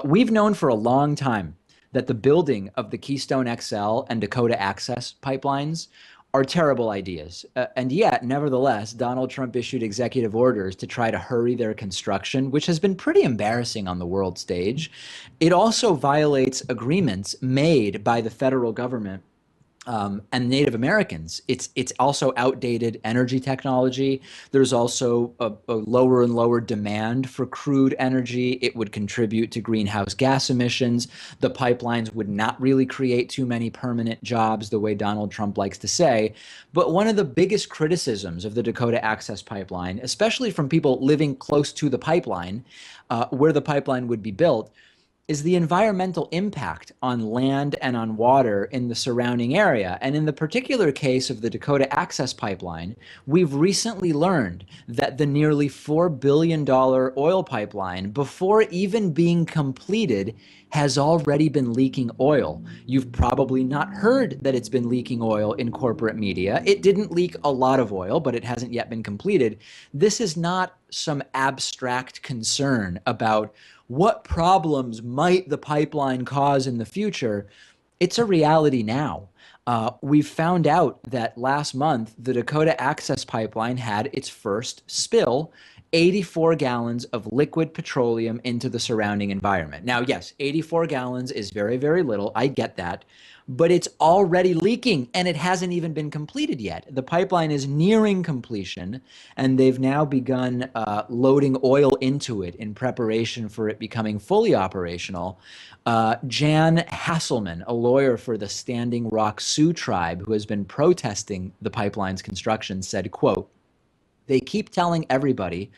We've known for a long time that the building of the Keystone XL and Dakota Access pipelines are terrible ideas. And yet, nevertheless, Donald Trump issued executive orders to try to hurry their construction, which has been pretty embarrassing on the world stage. It also violates agreements made by the federal government and Native Americans. It's also outdated energy technology. There's also a lower and lower demand for crude energy. It would contribute to greenhouse gas emissions. The pipelines would not really create too many permanent jobs, the way Donald Trump likes to say. But one of the biggest criticisms of the Dakota Access Pipeline, especially from people living close to the pipeline, where the pipeline would be built, is the environmental impact on land and on water in the surrounding area. And in the particular case of the Dakota Access Pipeline, we've recently learned that the nearly $4 billion oil pipeline, before even being completed, has already been leaking oil. You've probably not heard that it's been leaking oil in corporate media. It didn't leak a lot of oil, but it hasn't yet been completed. This is not some abstract concern about what problems might the pipeline cause in the future. It's a reality now. We've found out that last month, the Dakota Access Pipeline had its first spill, 84 gallons of liquid petroleum into the surrounding environment. Now, yes, 84 gallons is very, very little. I get that. But it's already leaking and it hasn't even been completed yet. The pipeline is nearing completion and they've now begun loading oil into it in preparation for it becoming fully operational. Jan Hasselman, a lawyer for the Standing Rock Sioux tribe who has been protesting the pipeline's construction, said, quote, "They keep telling everybody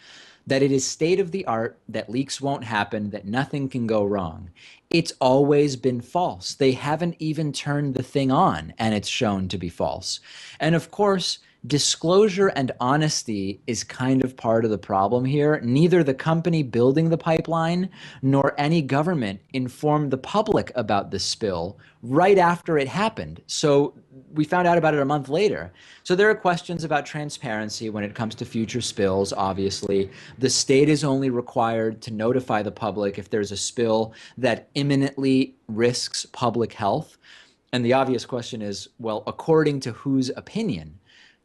that it is state of the art, that leaks won't happen, that nothing can go wrong. It's always been false. They haven't even turned the thing on, and it's shown to be false." And of course, disclosure and honesty is kind of part of the problem here. Neither the company building the pipeline nor any government informed the public about this spill right after it happened. So we found out about it a month later. So there are questions about transparency when it comes to future spills, obviously. The state is only required to notify the public if there's a spill that imminently risks public health. And the obvious question is, well, according to whose opinion?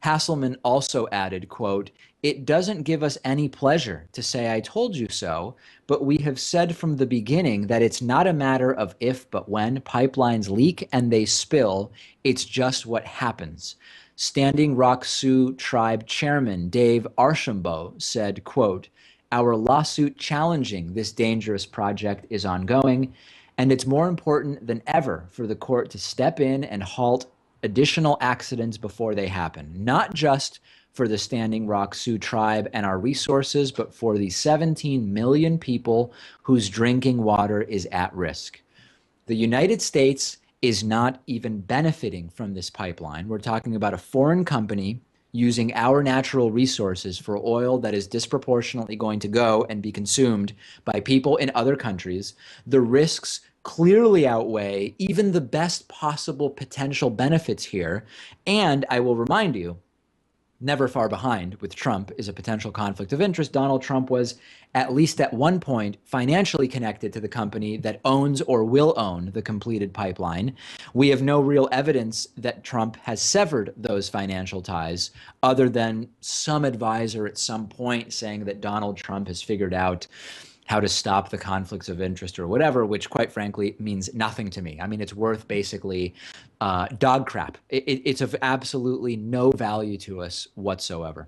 Hasselman also added, quote, "It doesn't give us any pleasure to say I told you so, but we have said from the beginning that it's not a matter of if but when pipelines leak and they spill. It's just what happens." Standing Rock Sioux Tribe Chairman Dave Archambault said, quote, "Our lawsuit challenging this dangerous project is ongoing, and it's more important than ever for the court to step in and halt additional accidents before they happen, not just for the Standing Rock Sioux tribe and our resources, but for the 17 million people whose drinking water is at risk." The United States is not even benefiting from this pipeline. We're talking about a foreign company using our natural resources for oil that is disproportionately going to go and be consumed by people in other countries. The risks clearly outweigh even the best possible potential benefits here. And I will remind you, never far behind with Trump is a potential conflict of interest. Donald Trump was, at least at one point, financially connected to the company that owns or will own the completed pipeline. We have no real evidence that Trump has severed those financial ties, other than some advisor at some point saying that Donald Trump has figured out how to stop the conflicts of interest or whatever, which quite frankly means nothing to me. I mean, it's worth basically dog crap. It's of absolutely no value to us whatsoever.